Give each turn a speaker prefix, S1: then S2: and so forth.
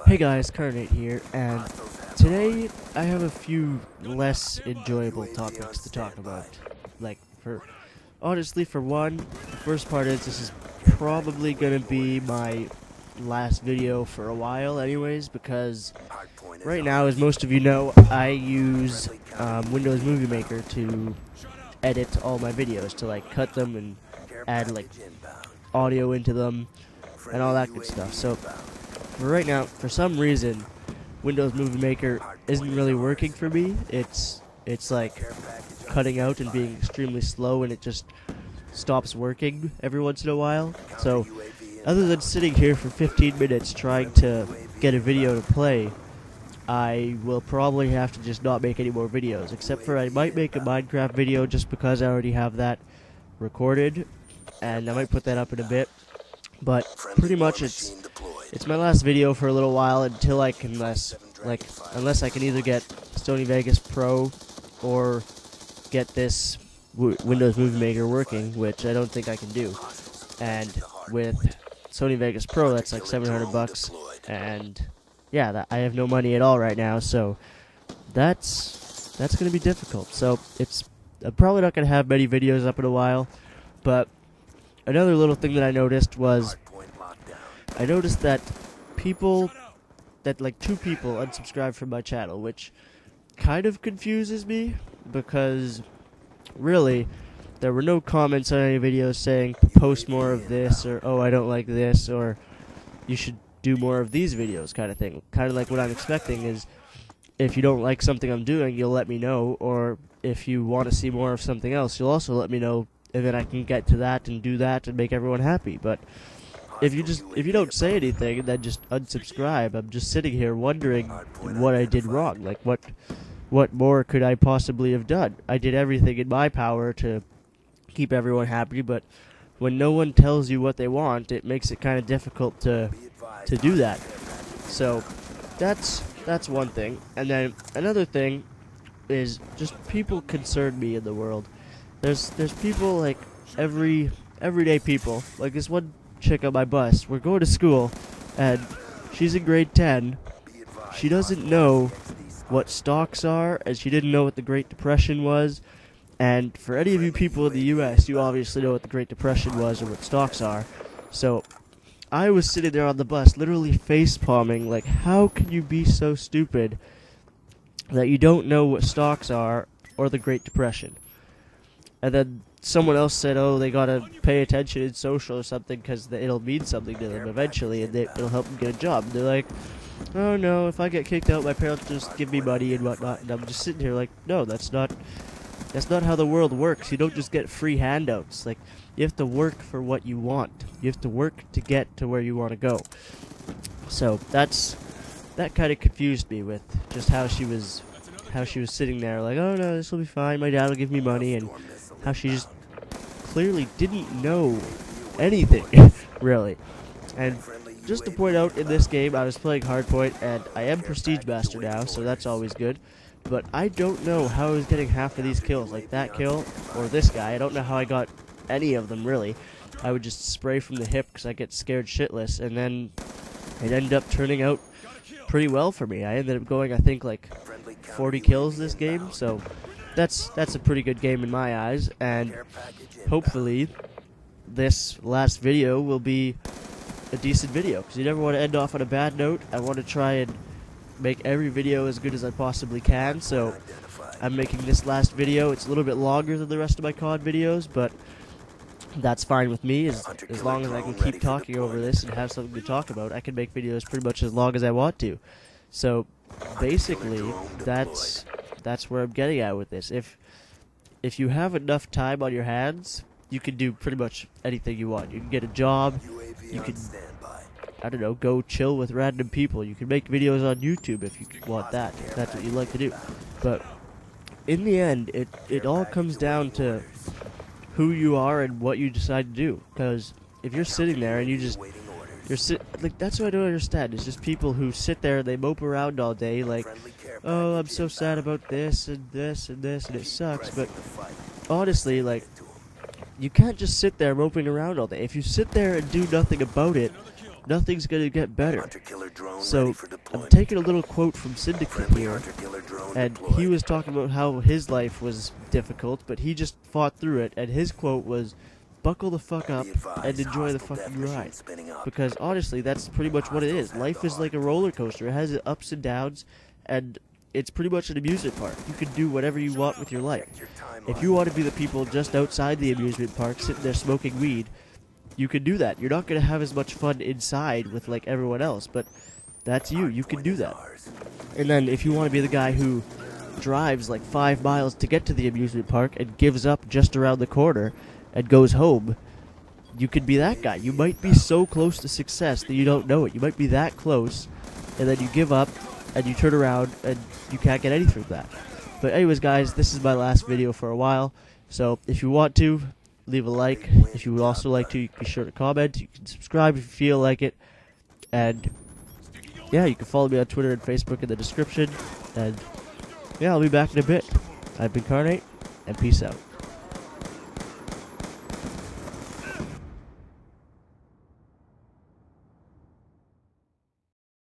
S1: Hey guys, Carnate here, and today I have a few less enjoyable topics to talk about. Honestly, for one, the first part is this is probably gonna be my last video for a while anyways, because right now, as most of you know, I use Windows Movie Maker to edit all my videos, to cut them and add audio into them and all that good stuff. So for right now, for some reason, Windows Movie Maker isn't really working for me. It's cutting out and being extremely slow, and it just stops working every once in a while. So other than sitting here for 15 minutes trying to get a video to play, I will probably have to just not make any more videos, except for I might make a Minecraft video just because I already have that recorded, and I might put that up in a bit. But pretty much it's my last video for a little while until I can unless I can either get Sony Vegas Pro or get this Windows Movie Maker working, which I don't think I can do. And with Sony Vegas Pro, that's like $700, and yeah, I have no money at all right now, so that's gonna be difficult. So I'm probably not gonna have many videos up in a while. But another little thing that I noticed was that two people unsubscribed from my channel, which kind of confuses me, because really there were no comments on any videos saying post more of this, or oh, I don't like this, or you should do more of these videos, kind of thing. Kind of like what I'm expecting is, if you don't like something I'm doing, you'll let me know, or if you want to see more of something else, you'll also let me know, and then I can get to that and do that and make everyone happy. But if you don't say anything and then just unsubscribe, I'm just sitting here wondering what I did wrong. Like, what more could I possibly have done? I did everything in my power to keep everyone happy, but when no one tells you what they want, it makes it kind of difficult to do that. So that's one thing. And then another thing is just people concern me in the world. There's people, like everyday people. Like this one chick on my bus. We're going to school, and she's in grade 10. She doesn't know what stocks are, and she didn't know what the Great Depression was. And for any of you people in the US, you obviously know what the Great Depression was or what stocks are. So I was sitting there on the bus, literally face-palming, like, how can you be so stupid that you don't know what stocks are or the Great Depression? And then someone else said, oh, they gotta pay attention in social or something because it'll mean something to them eventually, and it'll help them get a job. And they're like, oh no, if I get kicked out, my parents just give me money and whatnot. And I'm just sitting here like, no, that's not how the world works. You don't just get free handouts. Like, you have to work for what you want. You have to work to get to where you want to go. So that kind of confused me with just how she was sitting there like, oh no, this will be fine, my dad will give me money, and how she just clearly didn't know anything, really. And just to point out, in this game, I was playing Hardpoint, and I am Prestige Master now, so that's always good. But I don't know how I was getting half of these kills, like that kill, or this guy. I don't know how I got any of them, really. I would just spray from the hip because I get scared shitless, and then it ended up turning out pretty well for me. I ended up going, I think, like 40 kills this game, so that's a pretty good game in my eyes, and hopefully this last video will be a decent video, because you never want to end off on a bad note. I want to try and make every video as good as I possibly can, so I'm making this last video. It's a little bit longer than the rest of my COD videos, but that's fine with me. As long as I can keep talking over this and have something to talk about, I can make videos pretty much as long as I want to. So basically, that's where I'm getting at with this. If you have enough time on your hands, you can do pretty much anything you want. You can get a job, you can, I don't know, go chill with random people. You can make videos on YouTube if you want that. If that's what you like to do. But in the end, it all comes down to who you are and what you decide to do. Because if you're sitting there and that's what I don't understand. It's just people who sit there and they mope around all day like, oh, I'm so sad about this and this and this and it sucks. But honestly, like, you can't just sit there moping around all day. If you sit there and do nothing about it, nothing's gonna get better. So I'm taking a little quote from Syndicate here, and he was talking about how his life was difficult, but he just fought through it, and his quote was, buckle the fuck up and enjoy the fucking ride. Because honestly, that's pretty much what it is. Life is like a roller coaster. It has its ups and downs, and it's pretty much an amusement park. You can do whatever you want with your life. If you want to be the people just outside the amusement park sitting there smoking weed, you can do that. You're not going to have as much fun inside with like everyone else, but that's you. You can do that. And then if you want to be the guy who drives like 5 miles to get to the amusement park and gives up just around the corner and goes home, you could be that guy. You might be so close to success that you don't know it. You might be that close, and then you give up, and you turn around, and you can't get anything from that. But anyways, guys, this is my last video for a while, so if you want to, leave a like. If you would also like to, you can be sure to comment. You can subscribe if you feel like it. And yeah, you can follow me on Twitter and Facebook in the description. And yeah, I'll be back in a bit. I've been Carnate, and peace out.